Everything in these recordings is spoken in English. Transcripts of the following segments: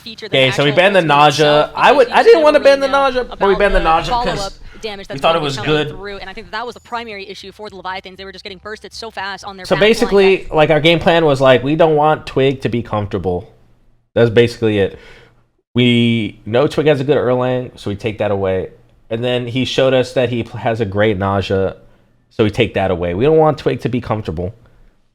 feature. Okay, so we banned the nausea. I didn't want to ban the nausea, but we banned the nausea because we thought it was good. And I think that was the primary issue for the Leviathans. They were just getting bursted so fast on their. So basically, like our game plan was like we don't want Twig to be comfortable. That's basically it. We know Twig has a good Erlang, so we take that away. And then he showed us that he has a great nausea, so we take that away. We don't want Twig to be comfortable.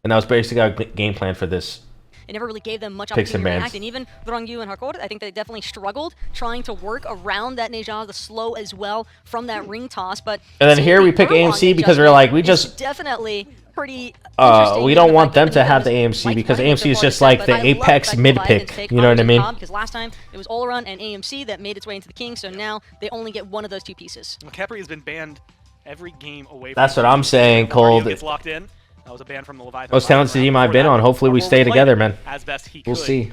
And that was basically our game plan for this. It never really gave them much opportunity to react, and even Drangyu and Harcourt, I think they definitely struggled trying to work around that Neja, the slow as well, from that ring toss. But and then here we pick AMC because we're like, we just definitely pretty we don't want them to have the AMC because AMC is just like the apex mid pick. You know what I mean? Because last time it was Olaran and AMC that made its way into the King, so now they only get one of those two pieces. Well, Khepri has been banned every game away. That's what I'm saying, Cold. Gets locked in. That was a ban from the Leviathans. Most talented team I've been on. Hopefully we stay together, man. As best he We'll see.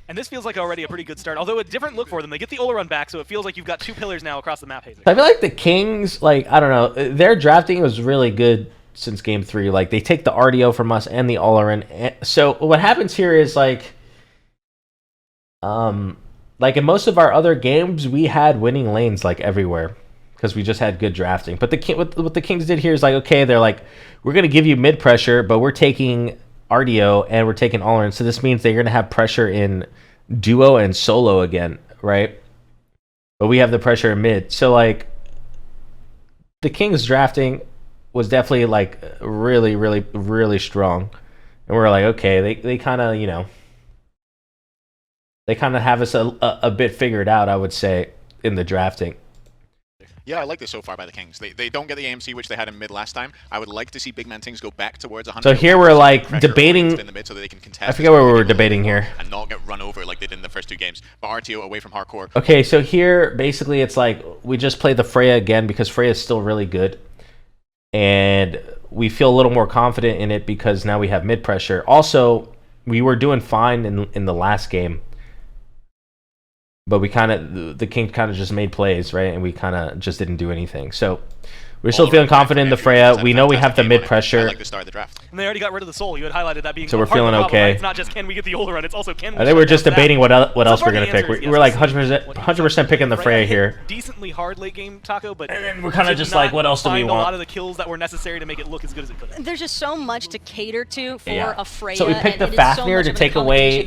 And this feels like already a pretty good start, although a different look for them. They get the Olaran back, so it feels like you've got two pillars now across the map, Hazer. I feel like the Kings, like, I don't know, their drafting was really good since game 3. Like, they take the RDO from us and the Olaran. So what happens here is, like in most of our other games, we had winning lanes, like, everywhere. Because we just had good drafting. But what the Kings did here is like, okay, they're like, we're going to give you mid pressure, but we're taking RDO and we're taking Olaran. So this means they're going to have pressure in duo and solo again, right? But we have the pressure in mid. So like, the Kings drafting was definitely like really, really, really strong. And we're like, okay, they kind of, you know, they kind of have us a bit figured out, I would say, in the drafting. Yeah, I like this so far by the Kings. They don't get the AMC, which they had in mid last time. I would like to see Big Man Things go back towards 100. So here we're like debating. In the mid so that they can contest. I forget what we were debating here. And not get run over like they did in the first two games. But RTO away from hardcore. Okay, so here basically it's like we just played the Freya again because Freya is still really good, and we feel a little more confident in it because now we have mid pressure. Also, we were doing fine in the last game. But we the King kind of just made plays, right? And we kind of just didn't do anything. So we're still feeling confident in the Freya. We know we have the mid pressure. I like the start of the draft. And they already got rid of the soul. You had highlighted that being so we're feeling okay. Right? It's not just can we get the Olaran, it's also can we. I think we're just debating what else we're gonna pick. We're like 100% picking the Freya here. Decently hard late game Taco, but and then we're kind of just like, what else do we want? A lot of the kills that were necessary to make it look as good as it could. There's just so much to cater to for a Freya. So we picked the Fafnir to take away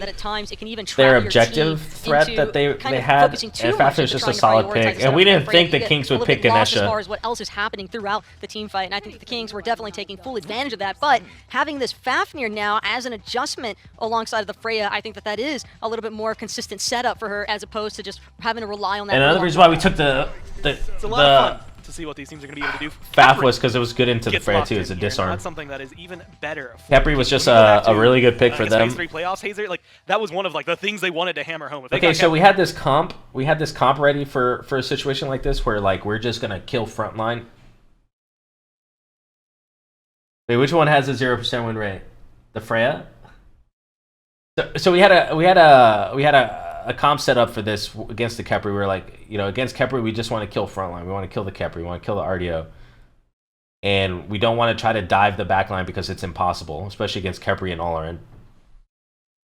their objective threat that they had, and Fafnir's just a solid pick. And we didn't think the Kings would pick Ganesha. As far as what else is happening throughout the team fight, and I think the Kings were definitely taking full advantage of that. But having this Fafnir now as an adjustment alongside of the Freya, I think that is a little bit more consistent setup for her as opposed to just having to rely on that. And another reason why we took it's a lot of fun to see what these teams are going to be able to do. Faf was because it was good into the Freya too. It's a disarm. That's something that is even better. Khepri was just a really good pick for them. Phase 3 playoffs, Hazer, like that was one of like the things they wanted to hammer home. Okay, so we had this comp. We had this comp ready for a situation like this where like we're just gonna kill Frontline. Wait, which one has a 0% win rate? The Freya. So we had a comp set up for this against the Khepri. We were like, you know, against Khepri, we just want to kill Frontline. We want to kill the Khepri. We want to kill the RDO. And we don't want to try to dive the backline because it's impossible, especially against Khepri and Olaran.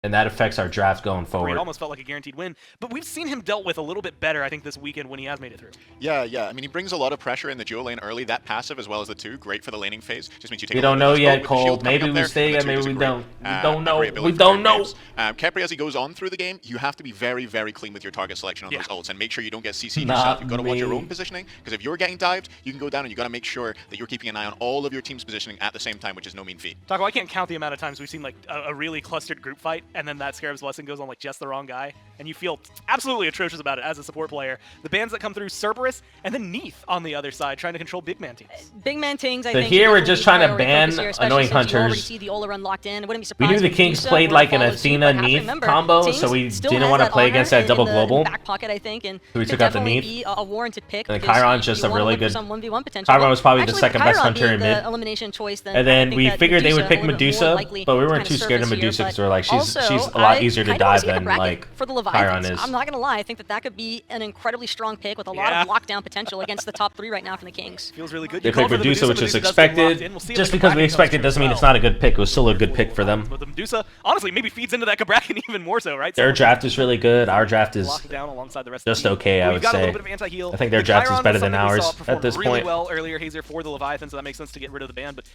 And that affects our draft going forward. It almost felt like a guaranteed win, but we've seen him dealt with a little bit better, I think, this weekend when he has made it through. Yeah. I mean, he brings a lot of pressure in the duo lane early. That passive as well as the 2, great for the laning phase. Just means you take. We don't know yet, Cole. Maybe we stay. Maybe we don't. We don't know. We don't know. Khepri, as he goes on through the game, you have to be very, very clean with your target selection on those ults and make sure you don't get CC'd yourself. You've got to watch your own positioning because if you're getting dived, you can go down and you got to make sure that you're keeping an eye on all of your team's positioning at the same time, which is no mean feat. Taco, I can't count the amount of times we've seen like a really clustered group fight and then that Scarab's Blessing goes on like just the wrong guy, and you feel absolutely atrocious about it as a support player. The bans that come through, Cerberus, and then Neath on the other side, trying to control big man teams. Big man teams, I think. So here we're just trying to ban annoying hunters. See the Ola run locked in. Wouldn't be we knew the Kings played like an Athena Neath combo, so we didn't want to play against that double global. Back pocket, I think, and so we took out the Neath. A warranted pick. And Chiron's just a really good. 1v1 potential. Chiron was probably the second best hunter in mid. Elimination choice. And then we figured they would pick Medusa, but we weren't too scared of Medusa because we're like, she's she's a lot easier to kinda wanna dive see the than bracket like for the Chiron Leviathans. is. I'm not gonna lie, I think that that could be an incredibly strong pick with a lot of lockdown potential against the top 3 right now from the Kings. Feels really good. They You call picked for the Medusa, which is Medusa does get locked expected. in. We'll see if Just the because we Kraken expected comes doesn't mean through it's not a good pick. It was still a good pick for them. But the Medusa, honestly, maybe feeds into that Kraken even more so, right? Their draft is really good. Our draft is locked down alongside the rest just of the team. okay, I We've would got a say. little bit of anti-heal. I think their The draft is Chiron better was than something we ours saw at perform this really point. well earlier, Hazer, for the Leviathans, so that makes sense to get rid of the ban. But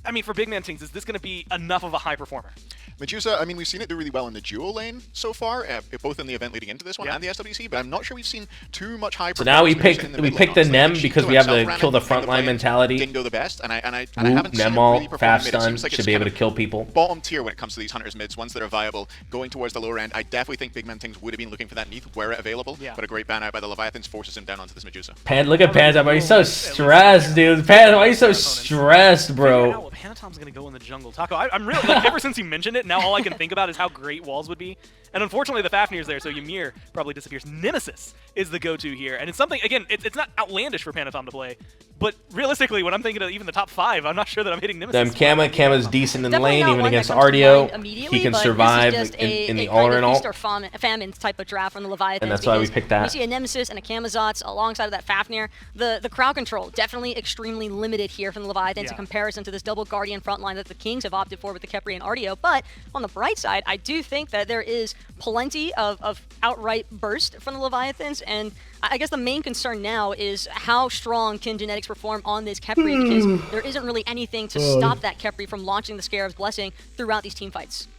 I mean, for big man teams, is this going to be enough of a high performer? Medusa, I mean, we've seen it do really well in the duo lane so far, both in the event leading into this one and the SWC, but I'm not sure we've seen too much high So now we performance picked in the mid the lane, Nem honestly. because Shinto we have to himself kill the ran in, frontline mentality. Didn't go the best, and I haven't Woot, seen it Nemol, really perform fast mid. It stun, seems like should it's be able to kind kill of people. bottom tier when it comes to these Hunters mids, ones that are viable, going towards the lower end. I definitely think big man things would have been looking for that Neath were it available, but a great ban out by the Leviathans forces him down onto this Medusa. Pan, look at Pan's up. He's so stressed, dude. Pan, why are you so stressed, bro? Panatom's going to go in the jungle. Taco, I'm really, like, ever since you mentioned it, now all I can think about is how great walls would be. And unfortunately, the Fafnir's there, so Ymir probably disappears. Nemesis is the go-to here. And it's something, again, it's not outlandish for Panatom to play, but realistically, when I'm thinking of even the top 5, I'm not sure that I'm hitting Nemesis. Kama's decent in Definitely lane, not even one that against comes to Ardio. mind immediately, He can but survive this is just in the a kind all-in of all. feast or famine type of draft from the Leviathans. And that's why we because picked that. We see a Nemesis and a Camazotz alongside of that Fafnir. The crowd control definitely extremely limited here from the Leviathans in comparison to this double Guardian frontline that the Kings have opted for with the Khepri and Ardio. But on the bright side, I do think that there is plenty of outright burst from the Leviathans, and I guess the main concern now is how strong can genetics perform on this Khepri, because there isn't really anything to stop that Khepri from launching the Scarab's Blessing throughout these team fights.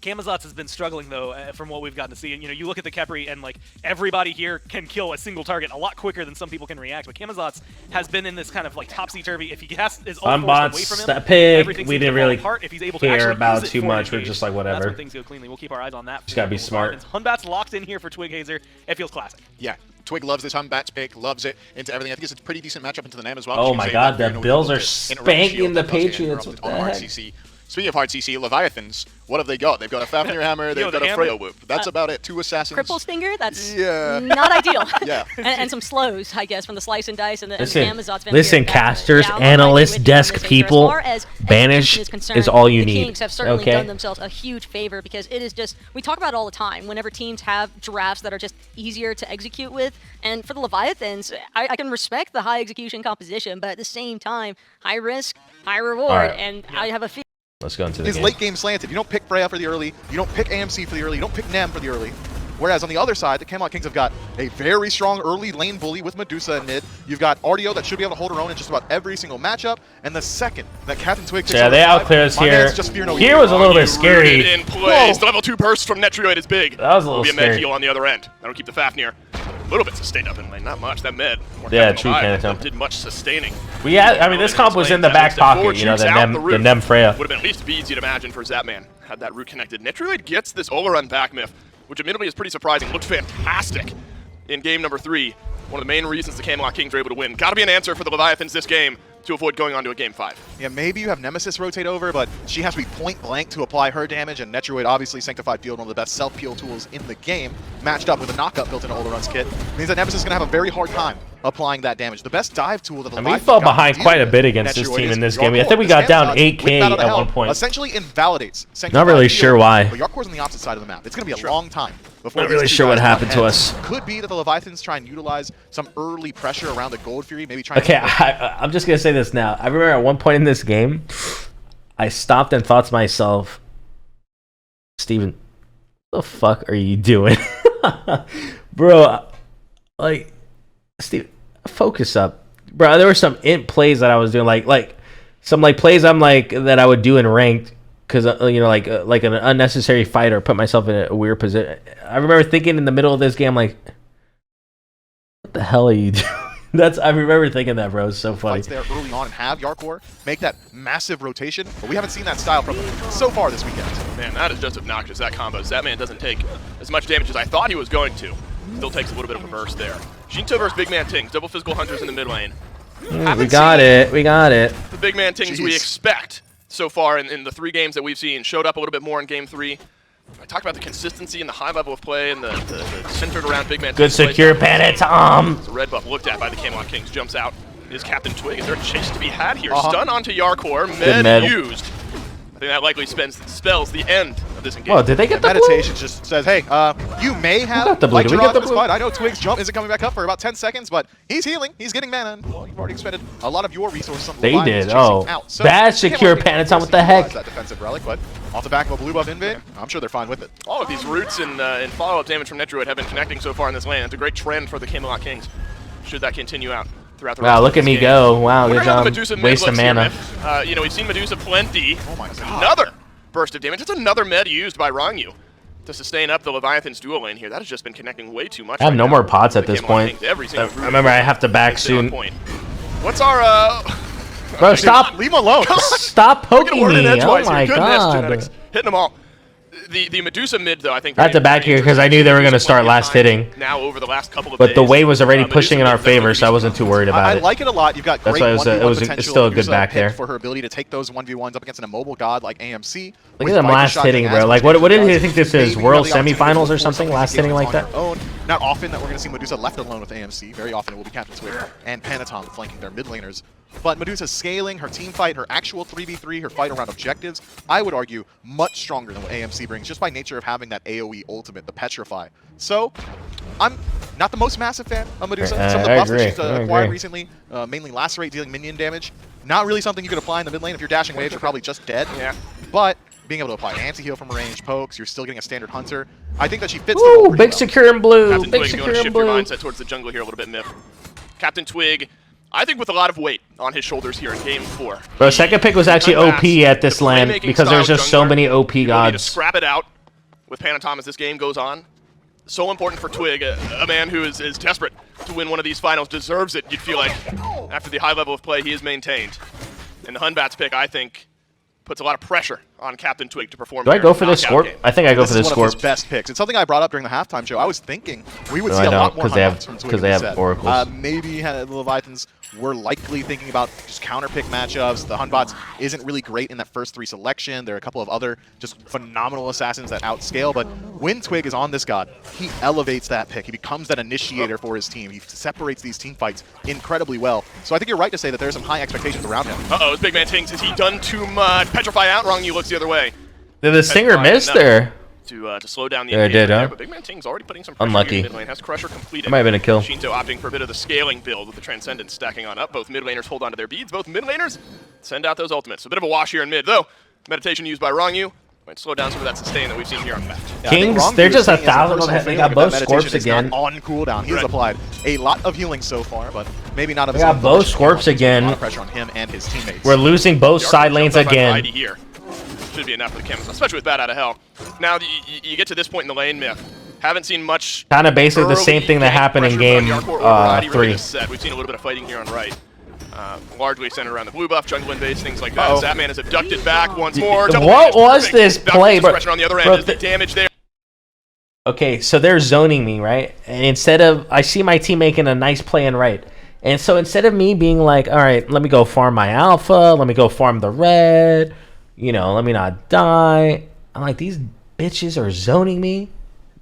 Camazotz has been struggling, though, from what we've gotten to see. And, you know, you look at the Khepri, and, like, everybody here can kill a single target a lot quicker than some people can react. But Camazotz has been in this kind of, like, topsy-turvy. If he has his own force away from him, that pick, everything we seems to didn't fall really apart. If he's able to care actually about use it too for much. an We're just engage, like, whatever. That's when things go cleanly. We'll keep our eyes on that. Just gotta be smart. Hun Batz locked in here for Twig Hazer. It feels classic. Yeah. Twig loves this Hun Batz pick, loves it into everything. I think it's a pretty decent matchup into the NAM as well. Oh my god, the Bills are spanking the Patriots. What the heck? CC. Speaking of hard CC, Leviathans, what have they got? They've got a Fafnir hammer, they've got a Freya whoop. That's about it. 2 assassins. Cripple Stinger, that's Yeah. not ideal. Yeah. and some slows, I guess, from the Slice and Dice and the Amazon's Vampire. Listen, casters, Yeah, I'm analysts, right with you on desk this, Hazer. people, As far as Banish execution concerned, is all you the need. Kings have certainly Okay? done themselves a huge favor, because it is just, we talk about it all the time, whenever teams have drafts that are just easier to execute with. And for the Leviathans, I can respect the high execution composition, but at the same time, high risk, high reward, Alright. and I have a feeling. Let's go into the Is game. late game slanted. You don't pick Freya for the early, you don't pick AMC for the early, you don't pick Nem for the early. Whereas on the other side, the Camelot Kings have got a very strong early lane bully with Medusa in mid. You've got Ardio that should be able to hold her own in just about every single matchup. And the second that Captain Twig So yeah, they outclear us here. Here was a little bit scary. In place. The level 2 burst from Netrioid is big. That was a little Will be a med scary. heal on the other end. That'll keep the Fafnir a little bit sustained up in lane. Not much. That med. Yeah, true, Panatom. Did much sustaining. We had, I mean, this comp was in the back pocket, you know, the Nem Freya. Would have been at least easy to imagine for Zapman. Had that root connected. Netrioid gets this overrun back myth, which admittedly is pretty surprising. Looked fantastic in game number 3. One of the main reasons the Camelot Kings were able to win. Gotta be an answer for the Leviathans this game to avoid going on to a game 5. Yeah, maybe you have Nemesis rotate over, but she has to be point blank to apply her damage, and Netrioid, obviously Sanctified Field, one of the best self-peel tools in the game, matched up with a knockup built into Olderun's kit, means that Nemesis is going to have a very hard time applying that damage. The best dive tool that the And we fell behind quite a bit against this team in this game. I think we got down 8K at one point. Essentially invalidates Sanctified Not really Field, sure why. But Yarkor's on the opposite side of the map. It's going to be a long time before Not these really two sure what guys happened butt to heads. us. Could be that the Leviathans try and utilize some early pressure around the Gold Fury, maybe try Okay, and... I'm just going to say this now. I remember at one point in this game, I stopped and thought to myself, Steven, what the fuck are you doing? Bro, like, Steven, focus up. Bro, there were some int plays that I was doing, like some like plays I'm like that I would do in ranked, because you know, like an unnecessary fight or put myself in a weird position. I remember thinking in the middle of this game, like, what the hell are you doing? I remember thinking that, bro. It's so funny. Fights there early on and have Yarkor make that massive rotation, but we haven't seen that style from them so far this weekend. Man, that is just obnoxious, that combo. Zapman doesn't take as much damage as I thought he was going to. Still takes a little bit of a burst there. Shinto versus Big Man Tings, double physical hunters in the mid lane. We got it. We got it. The Big Man Tings we expect so far in the 3 games that we've seen. Showed up a little bit more in game 3. I talked about the consistency and the high level of play and the centered around Big Man Good Tings. secure Panatom. The red buff looked at by the Camelot Kings. Jumps out. Is Captain Twig. Is there a chase to be had here? Stun onto Yarkor. Med used. I think that likely spells the end of this engagement. Oh, did they get the blue? Meditation just says, hey, you may have got the blue? light Did we draw get the this blue? fight. I know Twig's jump isn't coming back up for about 10 seconds, but he's healing. He's getting mana. And, well, you've already expended a lot of your resources on the They Leviathans did. chasing Oh, out. So bad they can't secure really Panatom. What the utilize heck? that defensive relic, but off the back of a blue buff invade, I'm sure they're fine with it. All of these roots and follow-up damage from Netroid have been connecting so far in this lane. It's a great trend for the Camelot Kings. Should that continue out throughout the rest Wow, of look this at me game. go. Wow, Wonder good how the job. Medusa mid Waste of looks here, mana. Myth. You know, we've seen Medusa plenty. Oh my It's god. another burst of damage. It's another med used by Rangyu to sustain up the Leviathans dual lane here. That has just been connecting way too much. I have right no now. more pots at The this Camelot point. Kings, every single root Remember, I have to back is still on soon. point. What's our Bro, stop. Leave him alone. Stop poking Word in me. Oh edgewise my here. Goodness, god. genetics. Hitting them all. The Medusa mid, though, I think... I had to back here because I knew they were going to start last hitting. Now over the last couple of But days, the wave was already Medusa pushing in mid our definitely favor, so I wasn't too worried about I it. like it a lot. You've got That's great why it was 1v1 it's potential. still a good Medusa back picked there. for her ability to take those 1v1s up against an immobile god like AMC. Look at them last hitting, bro. Like, what did you think this is? World semifinals or something? Last hitting like that? Not often that we're going to see Medusa left alone with AMC. Very often it will be Captain Twig and Panatom flanking their mid laners. But Medusa's scaling, her team fight, her actual 3v3, her fight around objectives, I would argue much stronger than what AMC brings, just by nature of having that AoE ultimate, the Petrify. So, I'm not the most massive fan of Medusa. Some of the I buffs that agree. she's I acquired agree. recently, mainly lacerate, dealing minion damage, not really something you could apply in the mid lane. If you're dashing waves, you're probably just dead. Yeah. But being able to apply anti-heal from range, pokes, you're still getting a standard hunter. I think that she fits the Ooh, role pretty big well. secure in blue. Captain Big Twig, if you secure want to in shift your blue. mindset towards the jungle here a little bit, Myth. Captain Twig, I think with a lot of weight on his shoulders here in Game 4. Bro, second pick was actually Hun OP Batz, at this the land playmaking because there's style just so jungler, many OP the ability to gods. scrap it out with Panatom as this game goes on. So important for Twig, a man who is desperate to win one of these finals, deserves it, you'd feel like, after the high level of play he has maintained. And the Hun Batz pick, I think, puts a lot of pressure on Captain Twig to perform. Do I their go for this knockout Scorp? game. I think I go for This this is one of Scorp. his best picks. It's something I brought up during the halftime show. I was thinking we would No, see I a lot don't, more 'cause they have- Hun Batz from Twig 'cause they in have this set. oracles. Maybe the Leviathans were likely thinking about just counter pick matchups. The Hun Batz isn't really great in that first 3 selection. There are a couple of other just phenomenal assassins that outscale, but when Twig is on this god, he elevates that pick. He becomes that initiator for his team. He separates these team fights incredibly well. So I think you're right to say that there's some high expectations around him. Uh-oh, his big man Tinks, has he done too much? Petrify out, Rangyu looks the other way. Did the Stinger Petrify miss enough there? To slow down the Yeah, it engagement did, huh? there, but big man Ting's already putting some pressure Unlucky. here in mid lane. Has Crusher completed. That might have been a kill. Shinto opting for a bit of the scaling build with the Transcendence stacking on up. Both mid laners hold on to their beads. Both mid laners send out those ultimates. A bit of a wash here in mid, though. Meditation used by Rangyu might slow down some of that sustain that we've seen here on the map. Yeah, I think Kings, Rangyu they're is just seeing as 1,000 personal They failure got that both meditation Scorps is not again. on cooldown. He has Right. applied a lot of healing so far, but maybe not of They his got own both volition. Scorps A again. lot of pressure on him and his teammates. We're losing both The side arc lanes jumped by again. Variety here. Should be enough for the Camels, especially with Bad Out of Hell. Now you get to this point in the lane, Myth. Haven't seen much. Kind of basically the same early thing that gank happened in pressure game from Yarkor or Variety really 3. this set. We've seen a little bit of fighting here on right. Largely centered around the blue buff, jungle invades, things like that. Zapman is abducted back once more. Double What damage, was perfect. this Valkyrie play, bro? suppression on the other end Bro, is the damage there. Okay, so they're zoning me, right? And instead of, I see my team making a nice play in right. And so instead of me being like, all right, let me go farm my alpha, let me go farm the red, you know, let me not die. I'm like, these bitches are zoning me.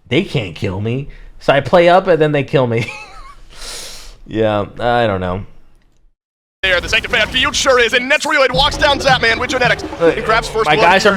They can't kill me. So I play up and then they kill me. Yeah, I don't know. There, the sanctified field sure is, and Netroid walks down Zapman with genetics. He grabs first My blood. guys are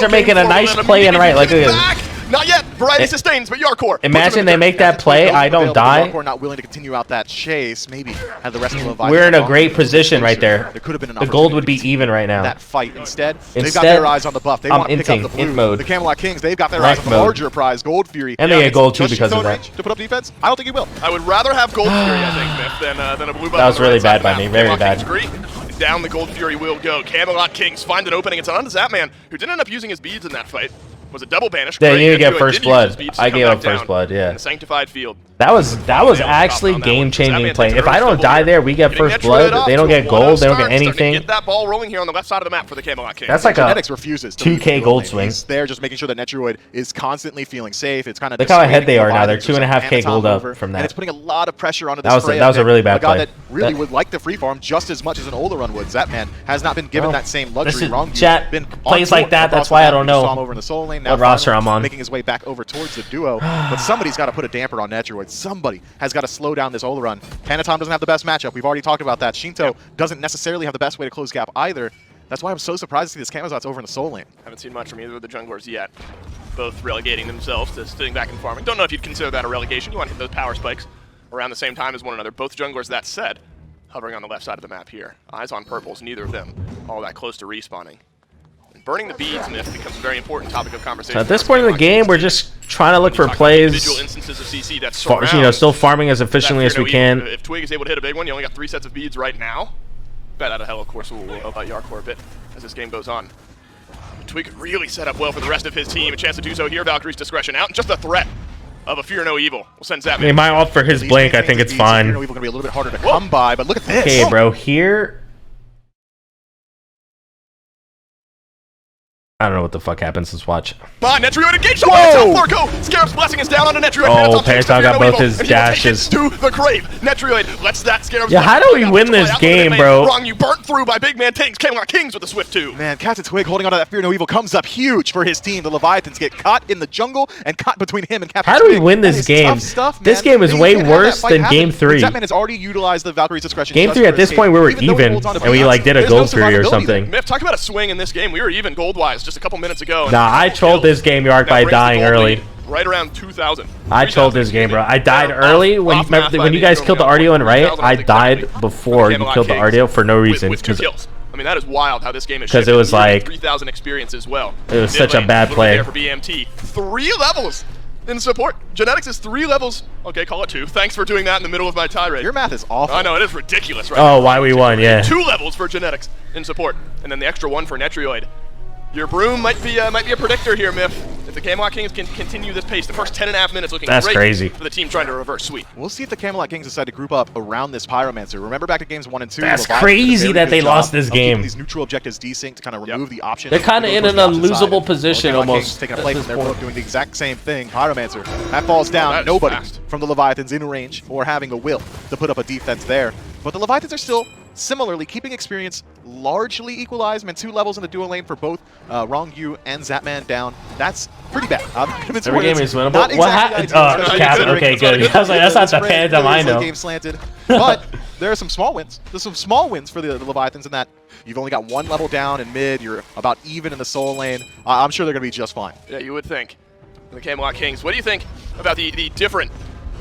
making a nice play in right. Like, look at this. Not yet. Variety sustains, but Yarkor. Imagine they make that play, I don't die. Yarkor not willing to continue out that chase. Maybe had the rest of the Leviathans We're in a gone great for position right closer, there. There could have been an The gold would be opportunity even right now. that fight. Instead, they've got Instead, their eyes on the buff. They I'm want to pick up the inting, blue. int mode. The Camelot Kings, they've got their Black eyes on the mode. larger prize, Gold Fury. And they get gold too Does because Shinto of that. range to put up defense? I don't think he will. I would rather have Gold Fury, I think, Myth, than a blue buff. That was on the really right side bad by of the me, map. very Camelot bad. Kings agree. Down the Gold Fury will go. Camelot Kings find an opening. It's on to Zapman, who didn't end up using his beads in that fight. Was a double banish. Yeah, Great. you didn't get Netroid first did use blood. his beads to I come gave back up first down blood, yeah. in the sanctified field. That was They don't actually stop on that one. game-changing Zapman play. takes If an I early don't double die here. there, we get Getting first Netroid blood. off They to don't a get gold. They don't 1-0 get start, starting to anything. Get that ball rolling here on the left side of the map for the Camelot Kings. That's like a Genetics refuses to 2K leave the gold lane. swing. He's there just making sure that Netroid is constantly feeling safe. It's kind of Look how ahead they are now. They're 2.5K gold up from that. And it's putting a lot of pressure onto this That was a Freya really pick. bad a god play. that really That- would like the free farm just as much as an Olderun would. Zapman has not been given Well, that same luxury. listen, Rangyu chat, been plays on like tour that, across that's the why I map. don't We saw know him over in the soul lane. what Now roster finally I'm on. making his way back over towards the duo. But somebody's got to put a damper on Netroid. Somebody has got to slow down this Olderun. Panatom doesn't have the best matchup. We've already talked about that. Shinto doesn't necessarily have the best way to close gap either. That's why I'm so surprised to see this Camazot's over in the soul lane. Haven't seen much from either of the junglers yet. Both relegating themselves to sitting back and farming. Don't know if you'd consider that a relegation. You want to hit those power spikes around the same time as one another. Both junglers, that said, hovering on the left side of the map here. Eyes on purples, neither of them all that close to respawning. And burning the beads myth becomes a very important topic of conversation. So at this point in the game, we're just trying to look for plays. Individual instances of CC that Still farming as efficiently as we can. If Twig is able to hit a big one, you only got 3 sets of beads right now. Bet out of hell, of course, we'll help out Yarkor a bit as this game goes on. Twig could really set up well for the rest of his team. A chance to do so here. Valkyrie's discretion out, and just the threat of a Fear No Evil will send Zapman. He might opt for his blink. I think it's fine. Fear No Evil gonna be a little bit harder to come by, but look at this. Okay, bro. Here. I don't know what the fuck happens. Let's watch. Netrioid engaged on the top floor. Go! Scarab's blessing is down on a Netrioid. Oh, Panton got both his dashes. To the grave. Netrioid lets that Scarab's. Yeah, how do we win this game, bro? Wrong, you burnt through by Big Man Kings. Camelot Kings with the Swift 2. Man, Captain Twig holding on to that Fear No Evil comes up huge for his team. The Leviathans get caught in the jungle and caught between him and Captain Twig. How do we win this game? Tough stuff, this game is way worse than Game 3. Zapman has already utilized the Valkyrie's discretion. Game 3 at this point we were even, and we like did a gold Fury or something. Myth, talk about a swing in this game. We were even gold-wise just a couple minutes ago. Nah, I trolled this game, Yark, by dying early. Right around 2,000. I trolled this game, bro. I died early when you guys killed the Ardio and Riot. I died before you killed the Ardio for no reason. With 2 kills. I mean, that is wild how this game is. Because it was like 3,000 experience as well. It was such a bad play. For BMT, 3 levels in support. Genetics is 3 levels. Okay, call it 2. Thanks for doing that in the middle of my tirade. Your math is awful. I know, it is ridiculous, right? Oh, why we won? Yeah. 2 levels for Genetics in support, and then the extra 1 for Netrioid. Your broom might be a predictor here, Myth. If the Camelot Kings can continue this pace, the first 10.5 minutes looking great crazy for the team trying to reverse sweep. We'll see if the Camelot Kings decide to group up around this Pyromancer. Remember back to games 1 and 2. That's crazy that they lost this game. These neutral objectives desync to kind of remove the option. They're kind of in an unlosable position almost. Taking a play from their book, doing the exact same thing. Pyromancer. That falls down. Nobody from the Leviathans in range or having the will to put up a defense there. But the Leviathans are still similarly keeping experience largely equalized. Man, 2 levels in the duo lane for both Wrong Yu and Zapman down. That's pretty bad. Every game is winnable. What happened? Okay, good. I was like, that's not the Phantom I know. Game slanted. But there are some small wins. There's some small wins for the Leviathans in that you've only got 1 level down in mid. You're about even in the soul lane. I'm sure they're going to be just fine. Yeah, you would think. The Camelot Kings. What do you think about the different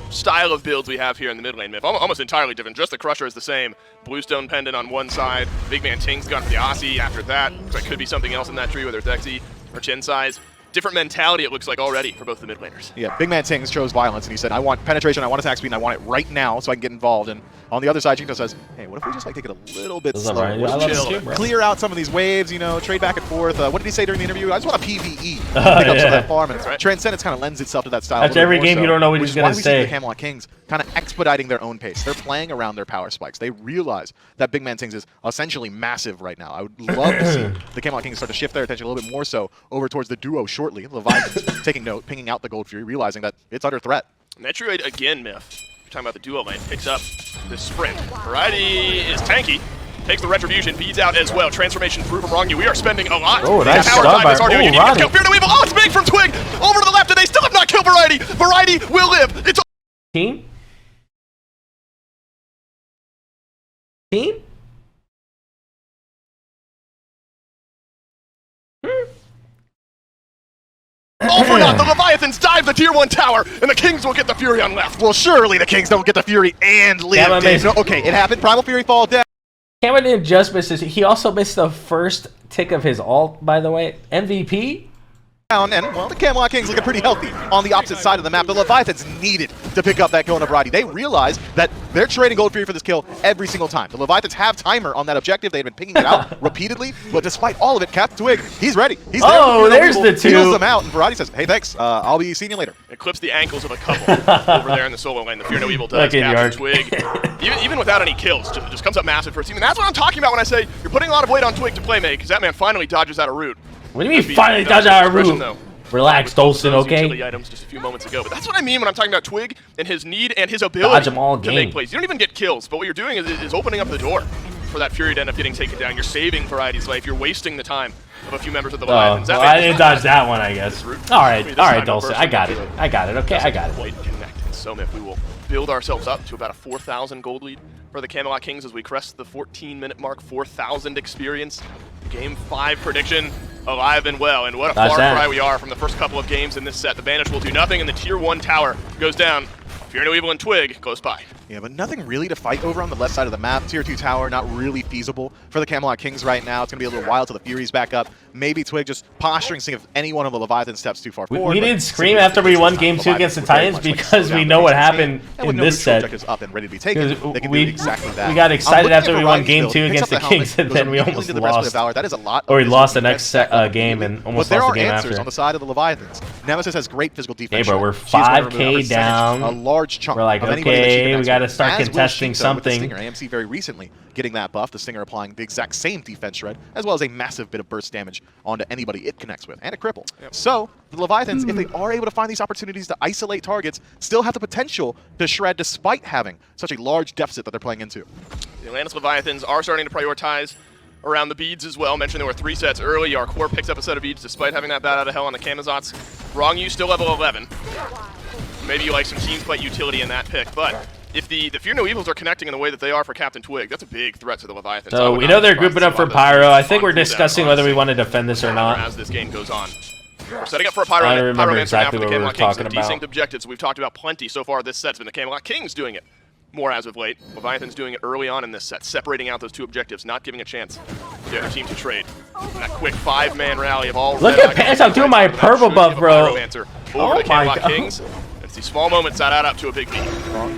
style of builds we have here in the mid lane, Myth? Almost entirely different. Just the Crusher is the same. Bluestone Pendant on one side. Big Man Ting's gone for the Aussie after that. Looks like could be something else in that tree, whether it's Exy or Chin Size. Different mentality, it looks like, already for both the mid laners. Yeah, Big Man Tings chose violence, and he said, I want penetration, I want attack speed, and I want it right now so I can get involved. And on the other side, Jinko says, hey, what if we just take it a little bit slower? Chill. Clear out some of these waves, trade back and forth. What did he say during the interview? I just want a PvE. Pick up some of that farm. And Transcendence kind of lends itself to that style. After every game, you don't know what he's going to say. The Camelot Kings kind of expediting their own pace. They're playing around their power spikes. They realize that Big Man Tings is essentially massive right now. I would love to see the Camelot Kings start to shift their attention a little bit more so over towards the duo shortly. Leviathans taking note, pinging out the Gold Fury, realizing that it's under threat. Netrioid again, Myth. You're talking about the duo lane. Picks up this sprint. Variety is tanky. Takes the Retribution, beads out as well. Transformation through from Wrong. We are spending a lot. Oh, that's Fear No Evil. Oh, it's big from Twig. Over to the left, and they still have not killed Variety. Variety will live. It's Team? all for naught. The Leviathans dive the tier 1 tower, and the Kings will get the Fury on left. Well, surely the Kings don't get the Fury and live. Okay, it happened. Primal Fury fall down. Cameron didn't just miss this. He also missed the first tick of his ult, by the way. MVP? And, well, the Camelot Kings looking pretty healthy on the opposite side of the map. The Leviathans needed to pick up that kill on Variety. They realized that they're trading Gold Fury for this kill every single time. The Leviathans have timer on that objective. They've been pinging it out repeatedly, but despite all of it, Captain Twig, he's ready. He's there. Oh, there's the two. Heals them out, and Variety says, hey, thanks. I'll be seeing you later. It clips the ankles of a couple over there in the solo lane. The Fear No Evil does. Captain Twig, even without any kills, just comes up massive for a team. And that's what I'm talking about when I say you're putting a lot of weight on Twig to play May, because that man finally dodges out of route. What do you mean finally dodges out of route? Relax, Dolson, okay? Utility items just a few moments ago, but that's what I mean when I'm talking about Twig and his need and his ability to make plays. You don't even get kills, but what you're doing is opening up the door for that Fury to end up getting taken down. You're saving Variety's life. You're wasting the time of a few members of the Leviathans. Well, I didn't dodge that one, I guess. All right, Dolson, I got it. Okay, I got it. Quite connected. So if we will build ourselves up to about a 4,000 gold lead for the Camelot Kings as we crest the 14-minute mark, 4,000 experience. Game 5 prediction alive and well, and what a far cry we are from the first couple of games in this set. The Banish will do nothing, and the Tier 1 tower goes down. Fear No Evil and Twig close by. Yeah, but nothing really to fight over on the left side of the map. Tier 2 tower, not really feasible for the Camelot Kings right now. It's going to be a little while till the Fury's back up. Maybe Twig just posturing, seeing if any one of the Leviathans steps too far forward. We didn't scream after we won Game 2 against the Titans because we know what happened in this set. Up and ready to be taken. They can do exactly that. We got excited after we won Game 2 against the Kings, and then we almost lost. That is a lot. Or we lost the next game and almost lost the game after. But there are answers on the side of the Leviathans. Nemesis has great physical defense. Hey, bro, we're 5K down. A large chunk. We're like, okay, we got to start contesting something. AMC very recently getting that buff. The Stinger applying the exact same defense shred, as well as a massive bit of burst damage onto anybody it connects with, and a cripple. Yep. So the Leviathans, if they are able to find these opportunities to isolate targets, still have the potential to shred despite having such a large deficit that they're playing into. The Atlantis Leviathans are starting to prioritize around the beads as well. Mentioned there were 3 sets early. Our core picks up a set of beads despite having that bat out of hell on the Kamazots. Wrong you still level 11. Maybe you like some team fight utility in that pick, but if the Fear No Evils are connecting in the way that they are for Captain Twig, that's a big threat to the Leviathans. So we know they're grouping up for Pyro. I think we're discussing whether we want to defend this or not. As this game goes on. We're setting up for a Pyro. I remember exactly now for what the we were Camelot Kings. talking Desynced about. objectives we've talked about plenty so far this set. It's been the Camelot Kings doing it more as of late. Leviathans doing it early on in this set, separating out those 2 objectives, not giving a chance to the other team to trade. And that quick 5-man rally of all. Look at Pants, I'm doing my purple buff, bro. Over the Camelot Kings. It's these small moments that add up to a big beat.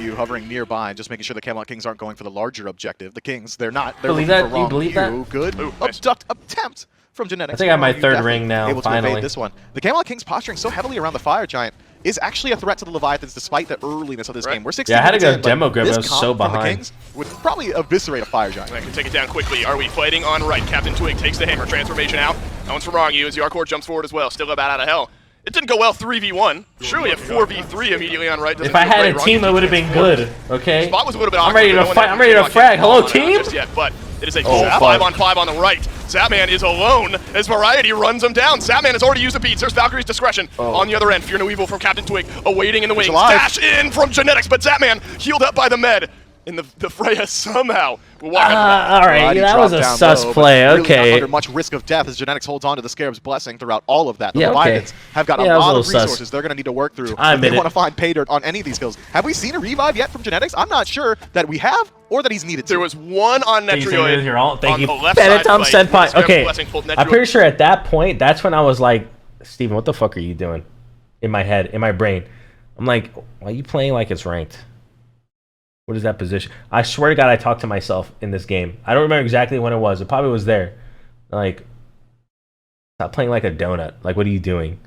You hovering nearby, just making sure the Camelot Kings aren't going for the larger objective. The Kings, they're not. Believe that? You believe that? Good. Ooh, nice. Attempt from Genetics. I think I have my 3rd ring now, able to finally. evade this one. The Camelot Kings posturing so heavily around the Fire Giant is actually a threat to the Leviathans despite the earliness of this game. We're 16 I had to go in, demo grip. I was so from the behind. Kings would probably eviscerate a Fire Giant. I can take it down quickly. Are we fighting on right? Captain Twig takes the hammer. Transformation out. That one's from Wrong You as the Arcore jumps forward as well. Still a bat out of hell. It didn't go well 3v1. Surely a 4v3 immediately on right. If I had a team, it would have been good. Okay. Spot was a little bit I'm ready to fight. I'm ready to frag. Hello, team. Just yet, but it is a 5-on-5 on the right. Zapman is alone as Variety runs him down. Zapman has already used the beats. There's Valkyrie's discretion on the other end. Fear No Evil from Captain Twig, awaiting in the wings. Dash in from Genetics, but Zapman healed up by the med. And the Freya somehow will walk all right, that was a sus play. Really okay. not under much risk of death as Genetics holds on to the Scarab's blessing throughout all of that. The Yeah, Leviathans have got a Yeah, lot of sus. resources they're going to need to work through. I If they admit want it. to find pay dirt on any of these kills. Have we seen a revive yet from Genetics? I'm not sure that we have or that he's needed to. There was one on Netrioid. Thank you. On the left side Benetton fight. Senpai. Okay, Blessing pulled I'm Netrioid. pretty sure at that point, that's when I was like, Steven, what the fuck are you doing? In my head, in my brain. I'm like, why are you playing like it's ranked? What is that position? I swear to God, I talked to myself in this game. I don't remember exactly when it was. It probably was there. Like, stop playing like a donut. Like, what are you doing?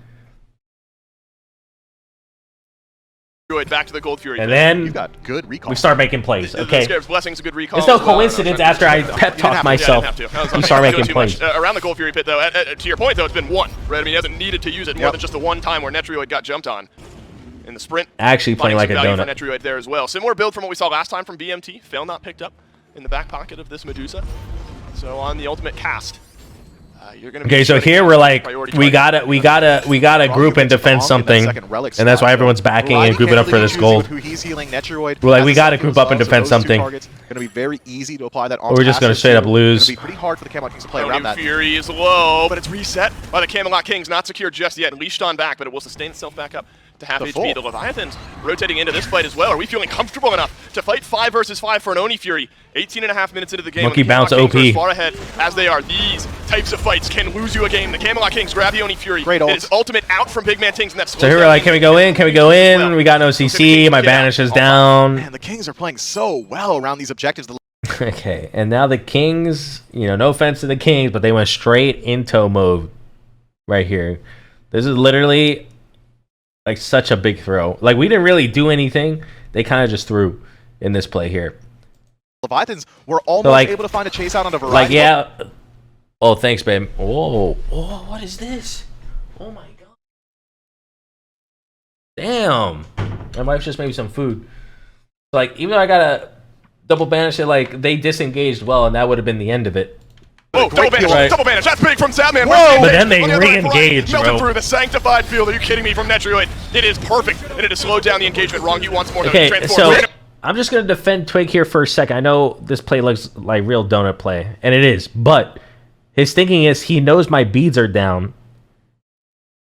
Back to the Gold Fury. And then You've got good recall. we start making plays. Okay. The Scarab's Blessing's a good recall. It's no as well. coincidence after I pep talked myself. You start making plays. Around the Gold Fury pit, though, to your point, though, it's been one. Right? I mean, he hasn't needed to use it more than just the one time where Netrioid got jumped on. In the sprint, Actually playing like a donut. For Netrioid there as well. Similar build from what we saw last time from BMT. Fail not picked up in the back pocket of this Medusa. So on the ultimate cast, you're gonna. Okay, so here we're like, we gotta group and defend something, and that's why everyone's backing and grouping up for this gold. Who he's healing Netrioid. We're like, we gotta group up and defend something. Going to be very easy to apply that. Or we're just gonna straight up lose. It's going to be pretty hard for the Camelot Kings to play around that. Fury is low, but it's reset by the Camelot Kings. Not secure just yet. Leashed on back, but it will sustain itself back up to half HP. The Leviathans rotating into this fight as well. Are we feeling comfortable enough to fight 5 versus 5 for an Oni Fury? 18.5 minutes into the game. Monkey bounce OP. Far ahead as they are. These types of fights can lose you a game. The Camelot Kings grab the Oni Fury. Great It ult. is ultimate out from Big Man Tings, and that's So here we're like, can we go in? Can we go in? We got no CC. My banish is down. Man, the Kings are playing so well around these objectives. Okay, and now the Kings, you know, no offense to the Kings, but they went straight into mode right here. This is literally like such a big throw. Like, we didn't really do anything. They kind of just threw in this play here. Leviathans were almost able to find a chase out on a variety. Like, yeah. Oh, thanks, babe. Oh, what is this? Oh my god. Damn. My wife's just made me some food. Like, even though I got a double banish it, like, they disengaged well, and that would have been the end of it. Oh, double banish, right. double banish. That's big from Zapman. Whoa! But then they re-engage, bro. Melted through the sanctified field. Are you kidding me? From Netrioid. It is perfect, and it has slowed down the engagement. Wrong, you want more Okay, to so I'm just gonna defend Twig here for a second. I know this play looks like real donut play, and it is, but his thinking is he knows my beads are down.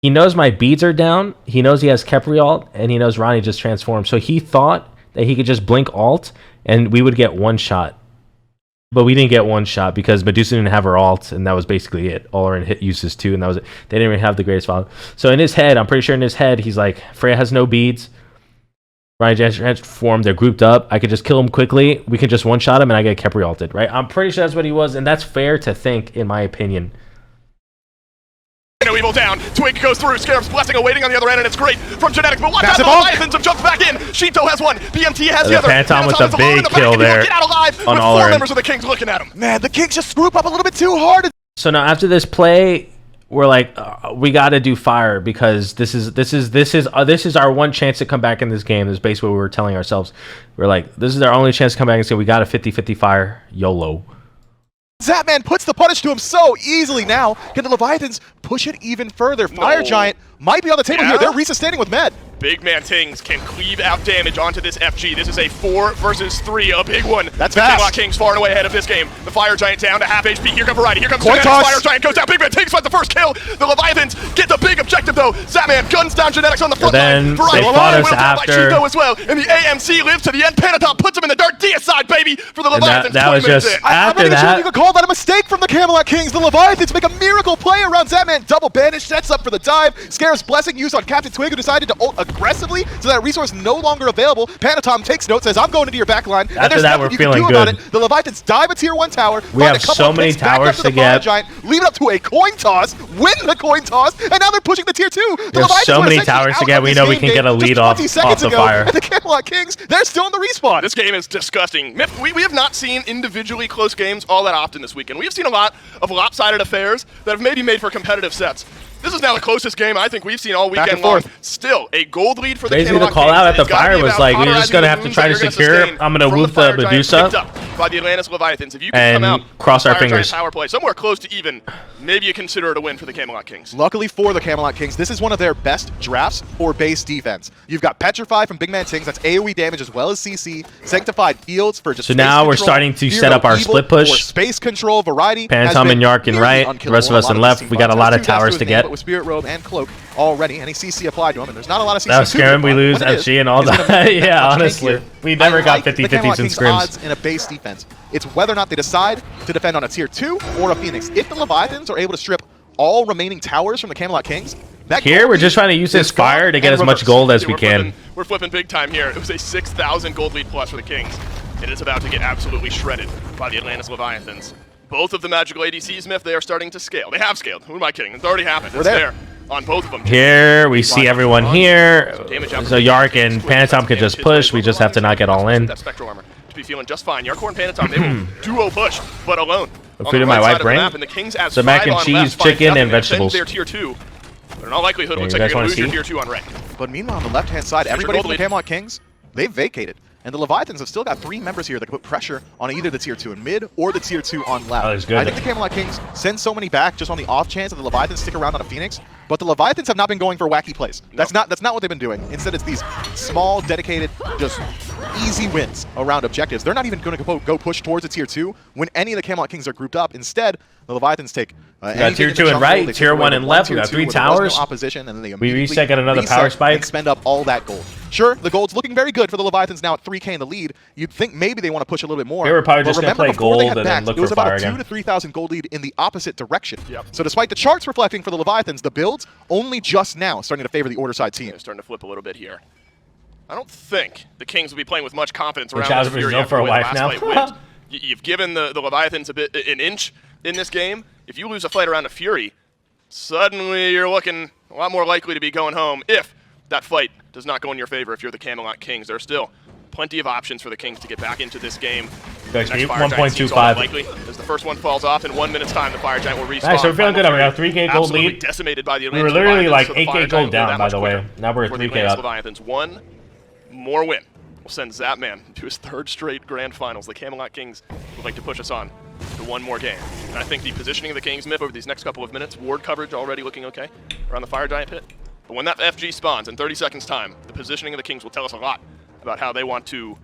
He knows my beads are down. He knows he has Kepri ult, and he knows Ronnie just transformed. So he thought that he could just blink alt, and we would get one shot. But we didn't get one shot because Medusa didn't have her ult, and that was basically it. All her hit uses too, and that was it. They didn't even have the greatest follow. So in his head, I'm pretty sure in his head, he's like, Freya has no beads. Ronnie transformed. They're grouped up. I could just kill him quickly. We could just one-shot him, and I get Kepri ulted, right? I'm pretty sure that's what he was, and that's fair to think, in my opinion. No evil down. Twig goes through. Scarab's blessing awaiting on the other end, and it's great from Genetics. But watch out, the Leviathans have jumped back in. Shinto has one. PMT has the other. Phantom with a big kill there get out alive on with all four our members of the Kings looking at him. Man, the Kings just group up a little bit too hard. So now after this play, we're like, we got to do fire because this is our one chance to come back in this game. This is basically what we were telling ourselves. We're like, this is our only chance to come back and say we got a 50-50 fire. YOLO. Zapman puts the punish to him so easily now. Can the Leviathans push it even further? Fire Giant might be on the table here. They're resustaining with Med. Big man Tings can cleave out damage onto this FG. This is a 4 versus 3, a big one. That's the fast. Camelot Kings far and away ahead of this game. The Fire Giant down to half HP. Here comes Variety. Here comes Coin Genetics. toss. Fire Giant goes down. Big man Tings finds the first kill. The Leviathans get the big objective though. Zapman guns down Genetics on the front then line. they fought us after. Shinto as well. And the AMC lives to the end. Panatom puts him in the dirt. Deicide, baby, for the Leviathans. That was just I'm not after even sure that. you could call that a mistake from the Camelot Kings. The Leviathans make a miracle play around Zapman. Double banish, sets up for the dive. Scarab's blessing used on Captain Twig, who decided to ult aggressively, so that resource no longer available. Panatom takes note, says, I'm going into your backline. And After there's that, nothing we're you can feeling do about good. it. The Leviathans dive a tier 1 tower. We have so many towers to get. Giant, leave it up to a coin toss, win the coin toss, and now they're pushing the tier 2. We have so many towers to get. We know we can get a lead off the fire. And the Camelot Kings, they're still in the respawn. This game is disgusting. Myth, we have not seen individually close games all that often this weekend. We have seen a lot of lopsided affairs that have maybe made for competitive sets. This is now the closest game I think we've seen all weekend long. Still, a gold lead for the Basically, Camelot the call Kings. out at the It's gotta fire be was about like, we're just cauterizing going to the have to wounds try that to you're gonna secure. sustain I'm going to from whoop the Fire Giant, Medusa picked up by the Atlantis Leviathans. If you can and come out cross our Fire Giant fingers. power play somewhere close to even, maybe you consider it a win for the Camelot Kings. Luckily for the Camelot Kings, this is one of their best drafts for base defense. You've got Petrify from Big Man Tings, that's AoE damage as well as CC. Sanctified Fields for just So space now we're control. starting to Hero set up our Evil split push. for space control. Variety has Phantom been and Yark and nearly right. unkillable The rest of on us a lot in the left. team We got a fights. lot Has of two deaths towers his to name, get. but with Spirit Robe and Cloak already, any CC applied to him, and there's not a lot of CC. That was scaring. We lose FG and all that. Yeah, honestly. We never got 50-50s in scrims. Odds in a base defense. It's whether or not they decide to defend on a tier 2 or a Phoenix. If the Leviathans are able to strip all remaining towers from the Camelot Kings, that Here, gold we're just lead trying to use this is gone fire to get and as much reversed. gold as we We're can. we're flipping big time here. It was a 6,000 gold lead plus for the Kings. It is about to get absolutely shredded by the Atlantis Leviathans. Both of the magical ADCs, Myth, they are starting to scale. They have scaled. Who am I kidding? It's already happened. It's there. there on both of them. Here, we see everyone here. Damage out So Yark and Panatom could just push. We just have to not get all in. That spectral armor to be feeling just fine. Yarkor and Panatom, they will duo push, but alone. A food in my white brain. And the Kings as So mac and 5 on cheese, left, chicken, find and nothing. vegetables. They're tier 2. But in all likelihood, it Yeah, looks you like guys you're going wanna to lose your see? tier 2 on rank. But meanwhile, on the left-hand side, everybody gold from the lead. Camelot Kings, they've vacated. And the Leviathans have still got 3 members here that can put pressure on either the tier 2 in mid or the tier 2 on left. Oh, that's good. I think the Camelot Kings send so many back just on the off chance that the Leviathans stick around on a Phoenix. But the Leviathans have not been going for wacky plays. That's not what they've been doing. Instead, it's these small, dedicated, just easy wins around objectives. They're not even going to go push towards a tier 2 when any of the Camelot Kings are grouped up. Instead, the Leviathans take got tier 2 and right, tier 1 and left. We got 3 towers. No opposition, and then they We immediately reset, got another power reset spike. and spend up all that gold. Sure, the gold's looking very good for the Leviathans now at 3K in the lead. You'd think maybe they want to push a little bit more. They were probably but just gonna remember, play before they gold had and then backs, look it was for about fire a 2 again. to 3,000 gold lead in the opposite direction. Yep. So despite the charts reflecting for the Leviathans, the builds only just now starting to favor the order side team. They're starting to flip a little bit here. I don't think the Kings will be playing with much confidence Which around has this Fury been after for a the way the wife last now. fight went. You've given the Leviathans an inch in this game. If you lose a fight around a Fury, suddenly you're looking a lot more likely to be going home if that fight does not go in your favor if you're the Camelot Kings. There are still plenty of options for the Kings to get back into this game. Guys, Next Fire Giant seems 1.25. all likely. As the first one falls off in 1 minute's time, the Fire Giant will respawn. Nice, so we're feeling good. Final We got 3K gold absolutely lead. decimated by the We were Atlantis literally Leviathans, like so the 8K Fire gold Giant will go down, that by much the way. quicker Now we're for the 3K Atlantis up. Leviathans. One more win will send Zapman to his 3rd straight grand finals. The Camelot Kings would like to push us on to one more game. And I think the positioning of the Kings, Myth, over these next couple of minutes, ward coverage already looking okay around the Fire Giant pit. But when that FG spawns in 30 seconds time, the positioning of the Kings will tell us a lot about how they want to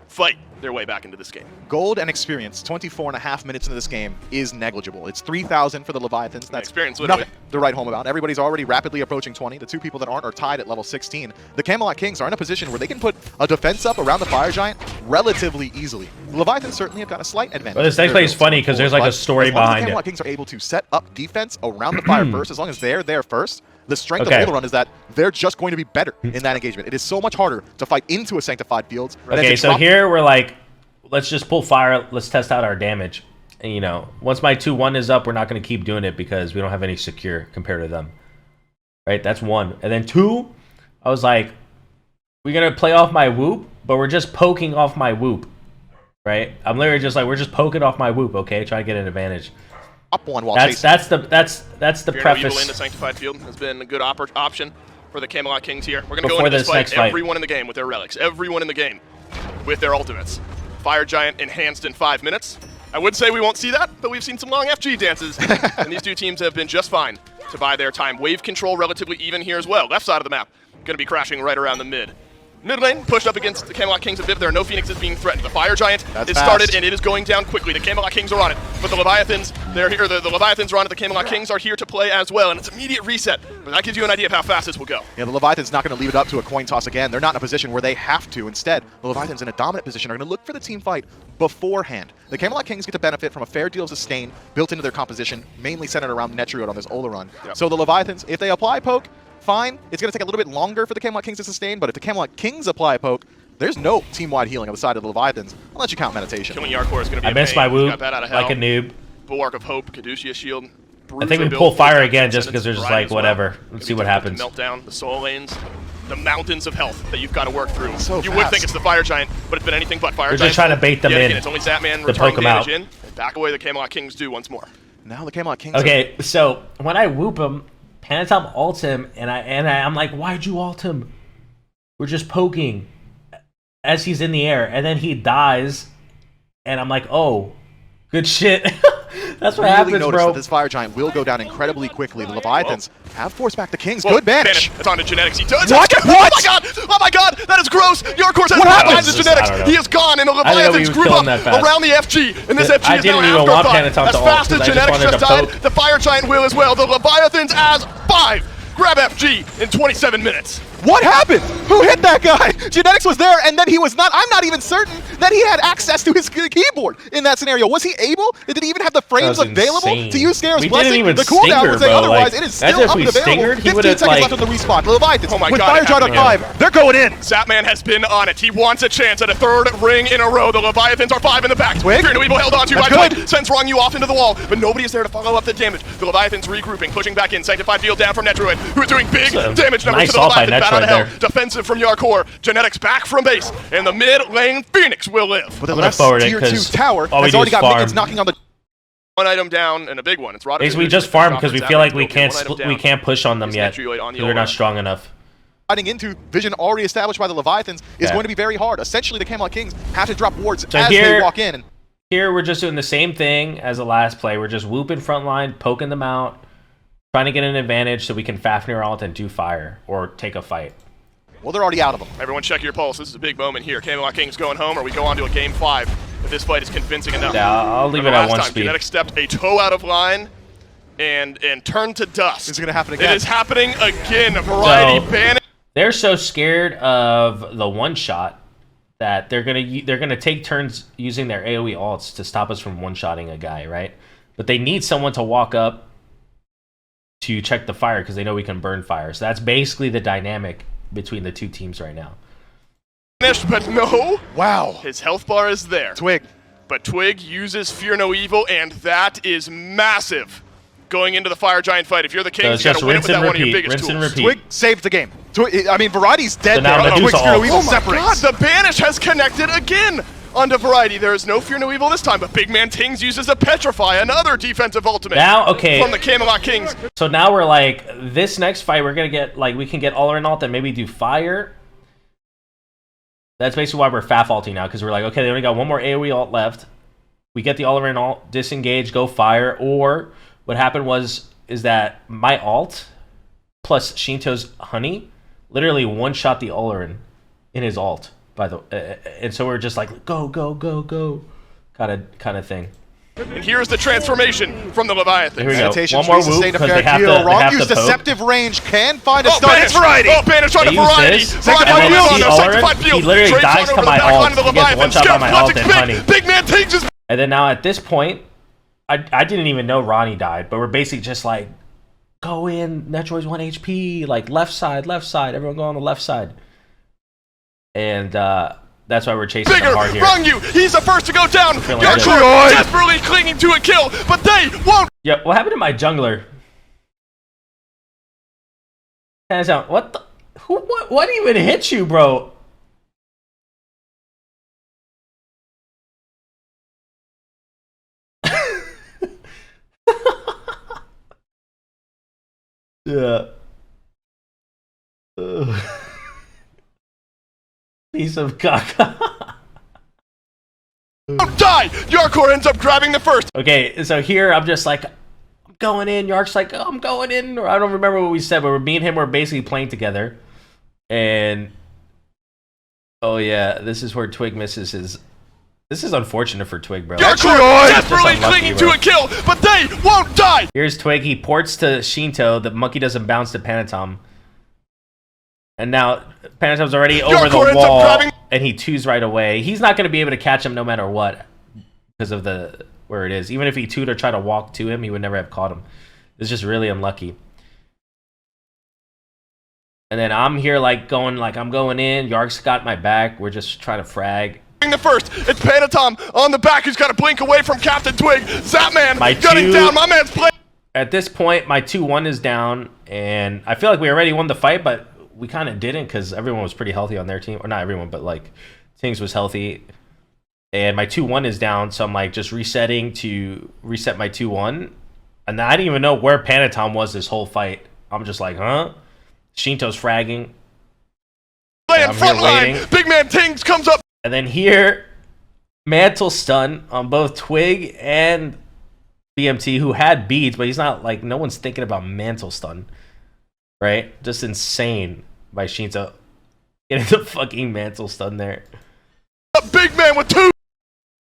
fight their way back into this game. Gold and experience, 24.5 minutes into this game is negligible. It's 3,000 for the Leviathans. That's experience, literally. nothing to write home about. Everybody's already rapidly approaching 20. The two people that aren't are tied at level 16. The Camelot Kings are in a position where they can put a defense up around the Fire Giant relatively easily. The Leviathans certainly have got a slight advantage. But this next play is funny because there's like a story behind the it. Camelot Kings are able to set up defense around the Fire first, as long as they're there first, the strength of Overrun is that they're just going to be better in that engagement. It is so much harder to fight into a Sanctified Fields. Okay, so here we're like, let's just pull fire. Let's test out our damage. And, you know, once my 2-1 is up, we're not going to keep doing it because we don't have any secure compared to them. Right? That's 1. And then 2, I was like, we're going to play off my whoop, but we're just poking off my whoop. Right? I'm literally just like, we're just poking off my whoop, okay? Try to get an advantage. Up one while that's the preface. Evil into Sanctified Field has been a good option for the Camelot Kings here. We're going to go into this fight, everyone in the game with their relics. Everyone in the game with their ultimates. Fire Giant enhanced in 5 minutes. I would say we won't see that, but we've seen some long FG dances, and these two teams have been just fine to buy their time. Wave control relatively even here as well. Left side of the map, going to be crashing right around the mid. Mid lane pushed up against the Camelot Kings a bit. There are no Phoenixes being threatened. The Fire Giant is started, and it is going down quickly. The Camelot Kings are on it, but the Leviathans, they're here. The Leviathans are on it. The Camelot Kings are here to play as well, and it's immediate reset. But that gives you an idea of how fast this will go. Yeah, the Leviathan's not going to leave it up to a coin toss again. They're not in a position where they have to. Instead, the Leviathans in a dominant position are going to look for the team fight beforehand. The Camelot Kings get to benefit from a fair deal of sustain built into their composition, mainly centered around Netriot on this Ola run. Yep. So the Leviathans, if they apply poke, fine. It's going to take a little bit longer for the Camelot Kings to sustain, but if the Camelot Kings apply poke, there's no team-wide healing on the side of the Leviathans, unless you count meditation. Killing Yarkor is going to be I missed my whoop like a noob. Bulwark of Hope, Caduceus Shield. I think we pull fire again just because there's just like, whatever. Let's see what happens. Meltdown, the soul lanes, the mountains of health that you've got to work through. So you would think it's the Fire Giant, but it's been anything but Fire Giant. We're just trying to bait them in. Again, it's only Zapman returning damage in. And back away the Camelot Kings do once more. Now the Camelot Kings. Okay, so when I whoop him, Panatom ults him, and I'm like, why'd you ult him? We're just poking as he's in the air, and then he dies, and I'm like, oh, good shit. That's what happens, notice bro. That this Fire Giant will go down incredibly quickly. The Leviathans have forced back the Kings. Good banish. It's on to genetics. He does. What? Oh my god! Oh my god! That is gross. Yarkor has behind the genetics. He is gone, and the Leviathans group up around the FG. And this FG is now afterthought. As fast as genetics just died, the Fire Giant will as well. The Leviathans as 5. Grab FG in 27 minutes. What happened? Who hit that guy? Genetics was there, and then he was not. I'm not even certain that he had access to his keyboard in that scenario. Was he able? Did he even have the frames available to use Scarab's blessing? The cooldown would say otherwise. It is still up and available. 15 seconds left on the respawn. The Leviathans with Fire Giant on 5. They're going in. Zapman has been on it. He wants a chance at a 3rd ring in a row. The Leviathans are 5 in the back. Twig? Fear No Evil held on to by Twig. Sends Rong Yu off into the wall, but nobody is there to follow up the damage. The Leviathans regrouping, pushing back in. Sanctified Field down from Netroid, who is doing big damage numbers to the Leviathans. Bat out of hell. Defensive from Yarkor. Genetics back from base, and the mid lane Phoenix will live. But the left tier 2 tower has already got minions knocking on the. One item down and a big one. It's Rod. Basically, we just farm because we feel like we can't push on them yet. They're not strong enough. Fighting into vision already established by the Leviathans is going to be very hard. Essentially, the Camelot Kings have to drop wards as they walk in. Here, we're just doing the same thing as the last play. We're just whooping frontline, poking them out, trying to get an advantage so we can Fafnir ult and do fire or take a fight. Well, they're already out of them. Everyone check your pulse. This is a big moment here. Camelot Kings going home, or we go on to a game 5 if this fight is convincing enough. Yeah, I'll leave it at 1 speed. Genetics stepped a toe out of line and turned to dust. It's going to happen again. It is happening again. Variety banning. They're so scared of the one-shot that they're gonna take turns using their AoE ults to stop us from one-shotting a guy, right? But they need someone to walk up to check the fire because they know we can burn fire. So that's basically the dynamic between the two teams right now. Finished, but no. Wow. His health bar is there. Twig. But Twig uses Fear No Evil, and that is massive. Going into the Fire Giant fight, if you're the Kings, you gotta win it with that one of your biggest tools. Twig saved the game. I mean, Variety's dead now there. Medusa Twig's Fear No Evil separates. Oh my god, the banish has connected again onto Variety. There is no Fear No Evil this time, but Big Man Tings uses a Petrify, another defensive ultimate. Now, okay. From the Camelot Kings. So now we're like, this next fight, we're gonna get, like, we can get all in ult and maybe do fire. That's basically why we're Faf ulting now, because we're like, okay, they only got one more AoE ult left. We get the all-in ult, disengage, go fire, or what happened is that my ult plus Shinto's honey literally one-shot the Olorin in his ult. by the and so we're just like go go go go, kind of thing. And here's the transformation from the Leviathans. Here we go. Meditation's One more reason whoop to because stay they have deal. to. They have Wrongview's to poke. deceptive range can find a Oh, stun. It's variety. Oh, Banish trying to They use variety. this, Variety and then wheel you on see the sanctified Ulrich, field. he literally Drapes dies on to over my the back ult. line of the He gets one Leviathans. shot by my ult and Big, honey. big man takes his. And then now at this point, I didn't even know Ronnie died, but we're basically just like, go in, Metroid's 1 HP, like left side, everyone go on the left side. And that's why we're chasing Bigger, them hard here. wrong you. He's the first to go down. Feeling Your good. core desperately clinging to a kill, but they won't. Yeah, what happened to my jungler? Hands down. What the? Who? What even hit you, bro? Yeah. Piece of caca. Don't die. Your core ends up grabbing the first. Okay, so here I'm just like, I'm going in. Yark's like, oh, I'm going in. Or I don't remember what we said, but me and him were basically playing together. And oh yeah, this is where Twig misses his. This is unfortunate for Twig, bro. Your core desperately clinging to a kill, but they won't die. Here's Twig. He ports to Shinto. The monkey doesn't bounce to Panatom. And now Panatom's already over the wall, and he twos right away. He's not going to be able to catch him no matter what because of the where it is. Even if he twooed or tried to walk to him, he would never have caught him. It's just really unlucky. And then I'm here like I'm going in. Yark's got my back. We're just trying to frag. The first, it's Panatom on the back who's got to blink away from Captain Twig. Zapman gunning down. My man's playing. At this point, my 2-1 is down, and I feel like we already won the fight, but we kind of didn't because everyone was pretty healthy on their team. Or not everyone, but like Tings was healthy. And my 2-1 is down, so I'm like just resetting to reset my 2-1. And I didn't even know where Panatom was this whole fight. I'm just like, huh? Shinto's fragging. Playing Frontline. Big man Tings comes up. And then here, Mantle stun on both Twig and BMT, who had beads, but he's not like, no one's thinking about Mantle stun. Right? Just insane by Shinto. Getting the fucking Mantle stun there. A big man with 2.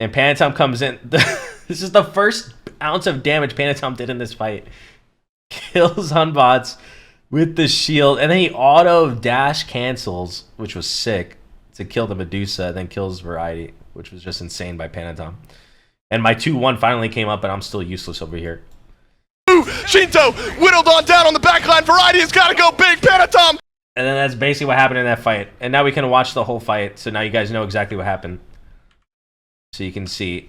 And Panatom comes in. This is the first ounce of damage Panatom did in this fight. Kills Hun Batz with the shield. And then he auto dash cancels, which was sick, to kill the Medusa, then kills Variety, which was just insane by Panatom. And my 2-1 finally came up, but I'm still useless over here. Shinto whittled on down on the backline. Variety has got to go big. Panatom. And then that's basically what happened in that fight. And now we can watch the whole fight, so now you guys know exactly what happened. So you can see.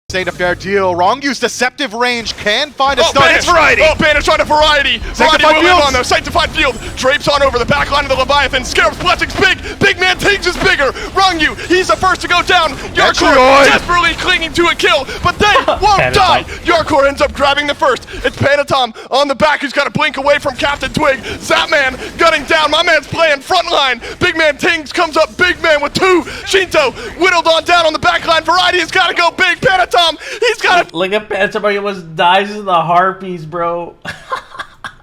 Stayed a fair deal. Wrongview's deceptive range can find a stun. It's Variety. Oh, Banish on a Variety. Sanctified Variety field. on there. Sanctified field. Drapes on over the back line of the Leviathan. Scarab's blessings big. Big man Tings is bigger. Wrongview. He's the first to go down. Yarkor desperately clinging to a kill, but they won't die. Yarkor ends up grabbing the first. It's Panatom on the back who's got to blink away from Captain Twig. Zapman gunning down. My man's playing Frontline. Big man Tings comes up. Big man with 2. Shinto whittled on down on the back line. Variety has got to go big. Panatom. He's got Look at Panatom. He almost dies in the harpies, bro.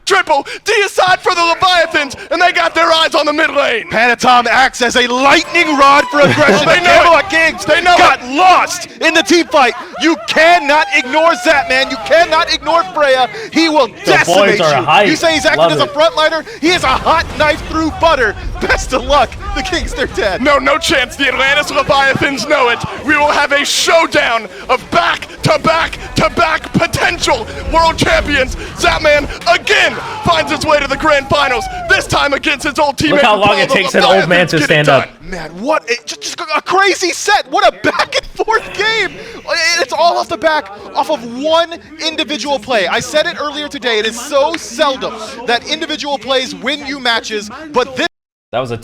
triple deicide for the Leviathans, and they got their eyes on the mid lane. Panatom acts as a lightning rod for aggression. They know Camelot Kings got lost in the team fight. You cannot ignore Zapman. You cannot ignore Freya. He will decimate you. You say he's acting as a frontliner? He is a hot knife through butter. Best of luck. The Kings, they're dead. No chance. The Atlantis Leviathans know it. We will have a showdown of back-to-back potential world champions. Zapman again finds his way to the grand finals, this time against his old teammate. Look how long it takes an old man to stand up. Man, what just a crazy set. What a back and forth game. It's all off of one individual play. I said it earlier today. It is so seldom that individual plays win you matches, but this That was a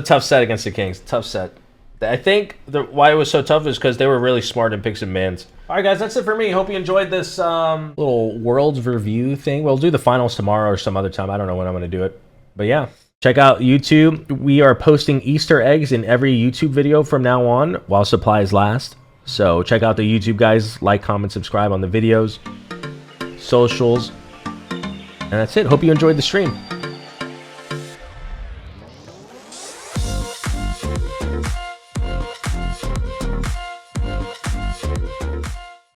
tough set against the Kings. Tough set. I think why it was so tough is because they were really smart and picked some bans. All right, guys, that's it for me. Hope you enjoyed this little Worlds review thing. We'll do the finals tomorrow or some other time. I don't know when I'm going to do it. But yeah, check out YouTube. We are posting Easter eggs in every YouTube video from now on while supplies last. So check out the YouTube, guys. Like, comment, subscribe on the videos, socials. And that's it. Hope you enjoyed the stream.